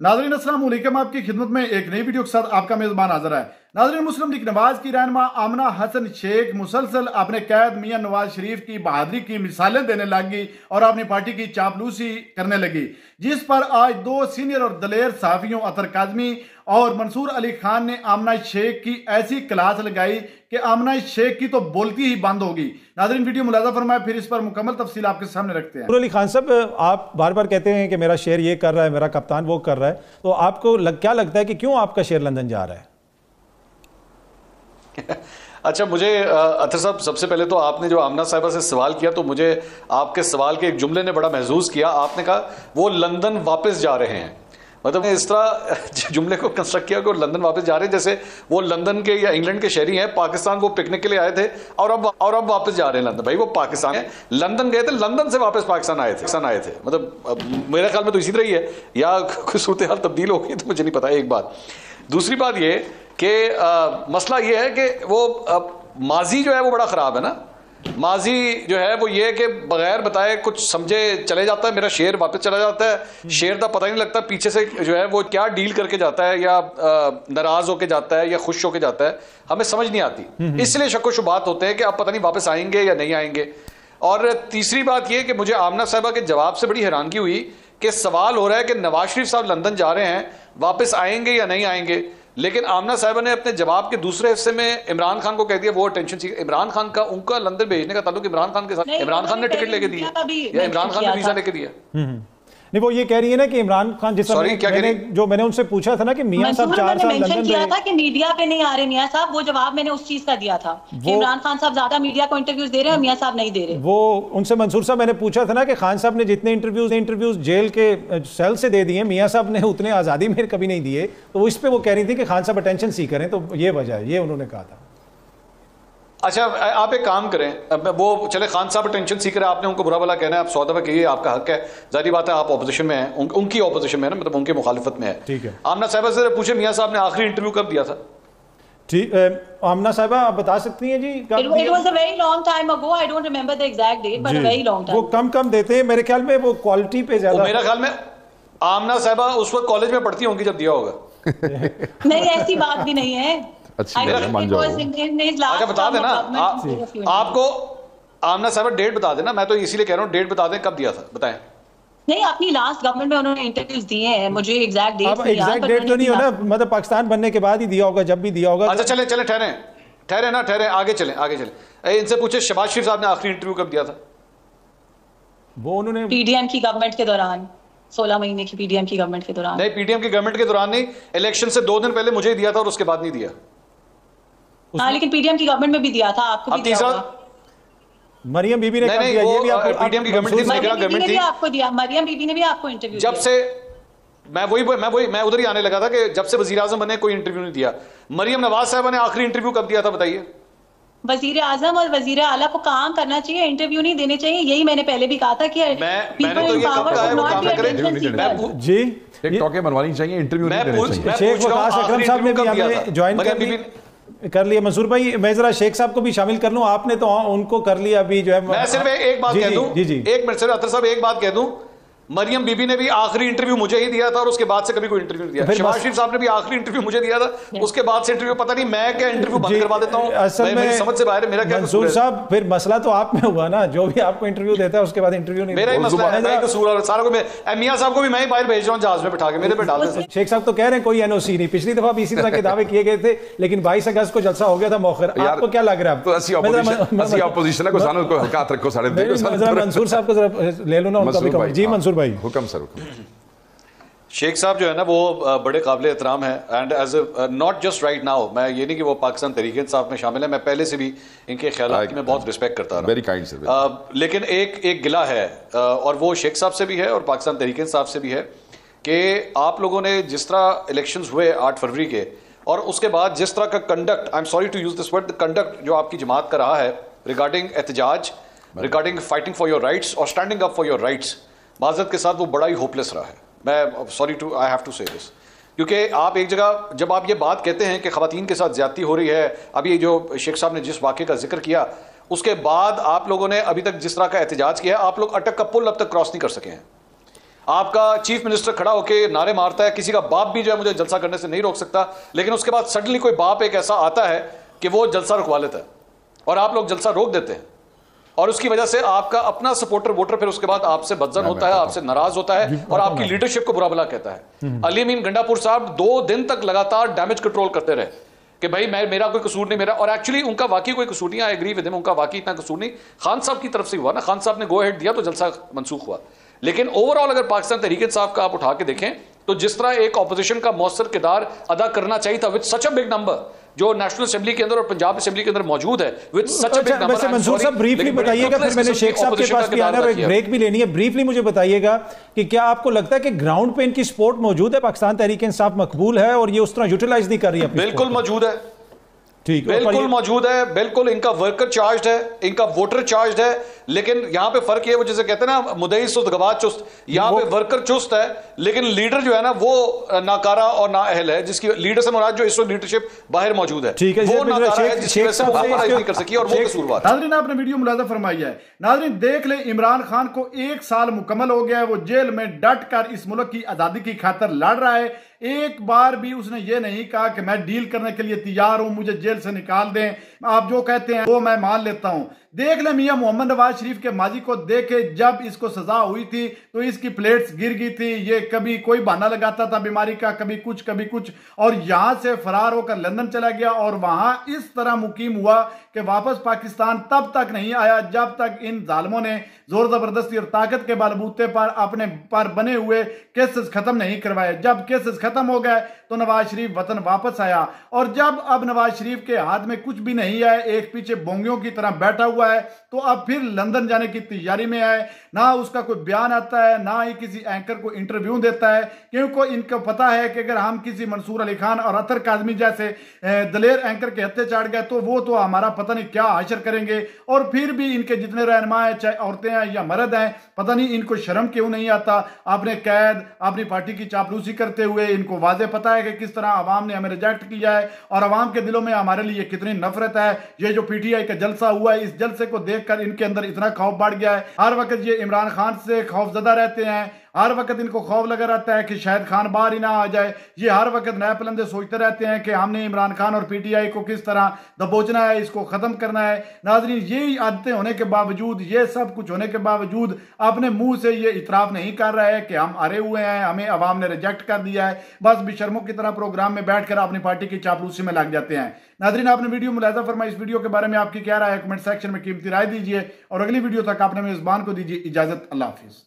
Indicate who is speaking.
Speaker 1: नाज़रीन अस्सलाम वालेकुम, आपकी खिदमत में एक नई वीडियो के साथ आपका मेजबान हाजिर है। नाज़रीन, मुस्लिम लीग नवाज की रहनुमा आमना हसन शेख मुसलसल अपने कैद मियां नवाज शरीफ की बहादुरी की मिसालें देने लगी और अपनी पार्टी की चापलूसी करने लगी, जिस पर आज दो सीनियर और दलेर सहाफियों अतर काज़मी और मंसूर अली खान ने आमना शेख की ऐसी क्लास लगाई कि आमना शेख की तो बोलती ही बंद होगी। नाज़रीन, वीडियो मुलाजा फरमाए, फिर इस पर मुकम्मल तफसील आपके सामने रखते हैं।
Speaker 2: मंसूर अली खान साहब, आप बार बार कहते हैं कि मेरा शेर ये कर रहा है, मेरा कप्तान वो कर रहा है, तो आपको क्या लगता है कि क्यों आपका शेर लंदन जा रहा है?
Speaker 3: अच्छा, मुझे अतर साहब, सबसे पहले तो आपने जो आमना साहिबा से सवाल किया तो मुझे आपके सवाल के एक जुमले ने बड़ा महसूस किया। आपने कहा वो लंदन वापस जा रहे हैं, मतलब इस तरह जुमले को कंस्ट्रक्ट किया कि वो लंदन वापस जा रहे हैं जैसे वो लंदन के या इंग्लैंड के शहरी हैं, पाकिस्तान को पिकनिक के लिए आए थे और अब वापस जा रहे हैं लंदन। भाई वो पाकिस्तान है, लंदन गए थे, लंदन से वापस पाकिस्तान आए थे। मतलब मेरे ख्याल में तो इसी तरह ही है, या कोई सूरत हाल तब्दील हो गई तो मुझे नहीं पता। एक बात। दूसरी बात ये कि मसला ये है कि वो माजी जो है वो बड़ा ख़राब है ना। माजी जो है वो ये कि बगैर बताए कुछ समझे चले जाता है, मेरा शेर वापस चला जाता है, शेर का पता ही नहीं लगता पीछे से जो है वो क्या डील करके जाता है, या नाराज होके जाता है या खुश होके जाता है, हमें समझ नहीं आती। इसलिए शक व शुबात होते हैं कि अब पता नहीं वापस आएंगे या नहीं आएंगे। और तीसरी बात ये कि मुझे आमना साहिबा के जवाब से बड़ी हैरानगी हुई कि सवाल हो रहा है कि नवाज शरीफ साहब लंदन जा रहे हैं, वापस आएंगे या नहीं आएंगे, लेकिन आमना साहिबा ने अपने जवाब के दूसरे हिस्से में इमरान खान को कह दिया वो टेंशन सी। इमरान खान का उनका लंदन भेजने का ताल्लुक इमरान खान के साथ, इमरान खान ने टिकट लेके दिया या इमरान खान ने वीजा लेके दिया?
Speaker 2: नहीं, वो ये कह रही है ना कि इमरान खान, जिस मैंने उनसे पूछा था ना कि मियां साहब 4 साल लंदन
Speaker 4: किया था कि मीडिया पे नहीं आ रहे मियां साहब, वो जवाब मैंने उस चीज का दिया था कि इमरान खान साहब ज्यादा मीडिया को इंटरव्यूज दे रहे हैं, मियां साहब नहीं दे रहे।
Speaker 2: वो उनसे मंसूर साहब मैंने पूछा था ना कि खान साहब ने जितने इंटरव्यूज जेल के सेल से दे दिए, मियां साहब ने उतने आज़ादी में कभी नहीं दिए, तो इस पे वो कह रही थी कि खान साहब अटेंशन सीख करें, तो ये वजह है, ये उन्होंने कहा था।
Speaker 3: अच्छा, आप एक काम करें, वो चले खान साहब टेंशन सीकर आपने उनको बुरा भला कहना है, आप 100 दफा कहिए, आपका हक है, जाहिर बात है आप ऑपोजिशन में हैं, उनकी ऑपोजिशन में है ना, मतलब उनके मुखालिफत में है।
Speaker 2: ठीक है।
Speaker 3: आमना साहिबा से पूछे मियां साहब ने आखिरी इंटरव्यू कब दिया था?
Speaker 2: ठीक, आमना साहिबा आप बता सकती हैं जी?
Speaker 4: It was a very long time ago. I don't remember the exact date, but a very long time.
Speaker 2: वो कम देते हैं मेरे ख्याल में, वो क्वालिटी पे ज्यादा।
Speaker 3: मेरा ख्याल में आमना साहिबा उस वक्त कॉलेज में पढ़ती होंगी जब दिया होगा।
Speaker 4: नहीं, ऐसी बात भी नहीं है।
Speaker 5: अच्छा
Speaker 3: बता देना आपको, आमना साहिबा डेट बता देना, मैं तो इसीलिए कह रहा हूँ डेट बता दें कब दिया था, बताएं।
Speaker 4: नहीं, अपनी लास्ट गवर्नमेंट में उन्होंने इंटरव्यूज दिए हैं, मुझे एग्जैक्ट डेट
Speaker 2: तो नहीं हो ना, मतलब पाकिस्तान बनने के बाद ही दिया होगा, जब भी दिया होगा।
Speaker 3: अच्छा चले ठहरे, आगे चले। इनसे पूछे शहबाज शरीफ साहब ने आखिरी इंटरव्यू कब दिया था?
Speaker 2: वो उन्होंने
Speaker 4: पीडीएम की गवर्नमेंट के दौरान, 16 महीने की पीडीएम की गवर्नमेंट के दौरान।
Speaker 3: नहीं, पीडीएम की गवर्नमेंट के दौरान नहीं, इलेक्शन से 2 दिन पहले मुझे दिया था और उसके बाद नहीं दिया।
Speaker 4: हाँ, लेकिन पीडीएम की गवर्नमेंट में भी दिया था, आपको भी दिया होगा।
Speaker 2: मरियम बीबी ने
Speaker 3: नहीं, वो पीडीएम की गवर्नमेंट थी,
Speaker 4: आपको दिया, मरियम बीबी ने भी आपको इंटरव्यू
Speaker 3: जब से मैं उधर ही आने लगा था कि जब से वजीर आजम बने कोई इंटरव्यू नहीं दिया। मरियम नवाज साहब ने आखिरी इंटरव्यू कब दिया था बताइए?
Speaker 4: वजीर आजम और वजीर आला को काम करना चाहिए, इंटरव्यू नहीं देने चाहिए, यही मैंने पहले भी कहा था कि
Speaker 3: मैंने तो ये कहा है वो काम करें
Speaker 5: जी, टिकटॉक बनवानी चाहिए, इंटरव्यू नहीं देने चाहिए।
Speaker 2: शेख वकास अकरम साहब ने भी हमें ज्वाइन कर लिया। मंसूर भाई, मैं जरा शेख साहब को भी शामिल कर लूं, आपने तो उनको कर लिया अभी जो है।
Speaker 3: मैं सिर्फ एक बात कह दूं, एक मिनट, सिर्फ अतर साहब एक बात कह दूं, मरियम बीबी ने भी आखिरी इंटरव्यू मुझे ही दिया था और उसके बाद से कभी कोई इंटरव्यू नहीं दिया। शहबाज शरीफ साहब ने भी आखिरी इंटरव्यू मुझे दिया था, उसके बाद से इंटरव्यू पता नहीं मैं क्या इंटरव्यू बंद करवा देता हूं,
Speaker 2: असल में
Speaker 3: समझ से बाहर है। मेरा क्या
Speaker 2: मंसूर साहब, फिर मसला तो आप में हुआ ना, जो भी आपको इंटरव्यू देता है उसके बाद इंटरव्यू नहीं।
Speaker 3: मेरा ही मसला है, मैं कसूर और सारा को मैं मियां साहब को भी मैं ही बाहर भेज रहा हूं जहाज में बिठा के, मेरे पे डाल देते।
Speaker 2: शेख साहब तो कह रहे हैं कोई एनओसी नहीं, पिछली दफा भी इसी तरह के दावे किए गए थे, लेकिन 22 अगस्त को जलसा हो गया था मौखर। आपको क्या लग रहा है?
Speaker 5: अपोजिशन को सानू को हल्का रखो, सारे
Speaker 2: मंसूर साहब को जरा ले लो ना उनका। जी मंसूर भाई।
Speaker 5: हुक्म सर।
Speaker 3: शेख साहब जो है ना वो बड़े काबिल एहतराम है, and as a not just right now, मैं ये नहीं कि वो पाकिस्तान तहरीक इंसाफ में शामिल है, मैं पहले से भी इनके ख्यालात की मैं बहुत रिस्पेक्ट करता रहा,
Speaker 5: वेरी काइंड सर।
Speaker 3: लेकिन एक गिला है, और वो शेख साहब से भी है और पाकिस्तान तहरीक इंसाफ से भी है, कि आप लोगों ने जिस तरह इलेक्शंस हुए 8 फरवरी के, और उसके बाद जिस तरह का conduct, I am sorry to use this word, conduct जो आपकी जमात का रहा है रिगार्डिंग एहतजाज, regarding fighting for your rights और standing up for your rights, माजरत के साथ वो बड़ा ही होपलेस रहा है। मैं sorry to, I have to say this, क्योंकि आप एक जगह जब आप ये बात कहते हैं कि ख़वातीन के साथ ज़्यादती हो रही है, अभी जो शेख साहब ने जिस वाक़े का जिक्र किया, उसके बाद आप लोगों ने अभी तक जिस तरह का एहतजाज किया, आप लोग अटक का पुल अब तक क्रॉस नहीं कर सके हैं। आपका चीफ मिनिस्टर खड़ा होकर नारे मारता है, किसी का बाप भी जो है मुझे जलसा करने से नहीं रोक सकता, लेकिन उसके बाद सडनली कोई बाप एक ऐसा आता है कि वो जलसा रुकवा लेता है और आप लोग जलसा रोक देते हैं, और उसकी वजह से आपका अपना सपोर्टर वोटर फिर उसके बाद आपसे बदजन होता है, आपसे नाराज होता है और आपकी लीडरशिप को बुरा भला कहता है। अली अमीन गंडापुर साहब 2 दिन तक लगातार डैमेज कंट्रोल करते रहे कि भाई मेरा कोई कसूर नहीं, मेरा, और एक्चुअली उनका वाकई कोई कसूर नहीं, आई एग्री विद हिम, उनका वाकई इतना कसूर नहीं, खान साहब की तरफ से हुआ ना, खान साहब ने गो अहेड दिया तो जलसा मंसूख हुआ। लेकिन ओवरऑल अगर पाकिस्तान तहरीक-ए-इंसाफ का आप उठा के देखें तो जिस तरह एक ऑपोजिशन का मौसर किरदार अदा करना चाहिए था with such a big number जो नेशनल असेंबली के अंदर और पंजाब असेंबली के अंदर मौजूद है, with such a big number.
Speaker 2: वैसे मंसूर साहब ब्रीफली बताइएगा, फिर मैंने शेख साहब के पास भी आना है, एक ब्रेक भी लेनी है। ब्रीफली मुझे बताइएगा कि क्या आपको लगता है कि ग्राउंड पे इनकी सपोर्ट मौजूद है, पाकिस्तान तहरीक-ए-इंसाफ मकबूल है और ये उस तरह यूटिलाइज नहीं कर रही है?
Speaker 3: बिल्कुल मौजूद है,
Speaker 2: ठीक,
Speaker 3: बिल्कुल मौजूद है, बिल्कुल इनका वर्कर चार्ज है, इनका वोटर चार्ज है, लेकिन यहां पे फर्क ये, वो जैसे कहते हैं ना मुदई सुस्त गवाह चुस्त, यहां पे वर्कर चुस्त है लेकिन लीडर जो है ना वो नाकारा और नाअहल है, जिसकी लीडर से मुराद जो इस वक्त लीडरशिप बाहर मौजूद है,
Speaker 2: ठीक है,
Speaker 3: वो नाकारा है जिसकी वजह से वो ऑर्गेनाइज नहीं कर सकी और वो कसूरवार।
Speaker 1: नाज़रीन आपने वीडियो मुलाजा फरमाई है, नाज़रीन देख ले, इमरान खान को 1 साल मुकम्मल हो गया है, वो जेल में डट कर इस मुल्क की आजादी की खातिर लड़ रहा है। एक बार भी उसने ये नहीं कहा कि मैं डील करने के लिए तैयार हूं, मुझे जेल से निकाल दें, आप जो कहते हैं वो मैं मान लेता हूं। देख ले मियां मोहम्मद नवाज शरीफ के माजी को देखे, जब इसको सजा हुई थी तो इसकी प्लेट्स गिर गई थी, ये कभी कोई बहाना लगाता था बीमारी का, कभी कुछ, और यहां से फरार होकर लंदन चला गया और वहां इस तरह मुकीम हुआ कि वापस पाकिस्तान तब तक नहीं आया जब तक इन जालिमों ने जोर जबरदस्ती और ताकत के बलबूते पर अपने पर बने हुए केसेस खत्म नहीं करवाए। जब केसेस खत्म हो गए तो नवाज शरीफ वतन वापस आया, और जब अब नवाज शरीफ के हाथ में कुछ भी नहीं है, एक पीछे बोंगियों की तरह बैठा हुआ है, तो अब फिर लंदन जाने की तैयारी में है। ना उसका कोई बयान आता है, ना ही किसी एंकर को इंटरव्यू देता है, क्योंकि इनको पता है कि अगर हम किसी मंसूर अली खान और अतर काजमी जैसे दलेर एंकर के हत्थे चाट गए तो वो तो हमारा पता नहीं क्या हाशर करेंगे। और फिर भी इनके जितने रहनुमा है, चाहे औरतें हैं या मर्द हैं, पता नहीं इनको शर्म क्यों नहीं आता। आपने कैद अपनी पार्टी की चापलूसी करते हुए इनको वाजे पता है कि किस तरह आवाम ने हमें रिजेक्ट किया है और आवाम के दिलों में हमारे लिए कितनी नफरत है। ये जो पीटीआई का जलसा हुआ है, इस जलसे को देखकर इनके अंदर इतना खौफ बढ़ गया है। हर वक्त ये इमरान खान से खौफजदा रहते हैं, हर वक्त इनको खौफ लगा रहता है कि शायद खान बाहर ही ना आ जाए। ये हर वक्त नए पलंदे सोचते रहते हैं कि हमने इमरान खान और पीटीआई को किस तरह दबोचना है, इसको खत्म करना है। नाजरीन, यही आदतें होने के बावजूद, ये सब कुछ होने के बावजूद अपने मुंह से ये इतराफ नहीं कर रहा है कि हम हारे हुए हैं, हमें अवाम ने रिजेक्ट कर दिया है। बस बेशर्मों की तरह प्रोग्राम में बैठकर अपनी पार्टी की चापलूसी में लग जाते हैं। नाजरीन, आपने वीडियो मुलाजा फरमाई, इस वीडियो के बारे में आपकी क्या राय है कमेंट सेक्शन में कीमती राय दीजिए, और अगली वीडियो तक आपने मेजबान को दीजिए इजाजत। अल्लाह हाफिज।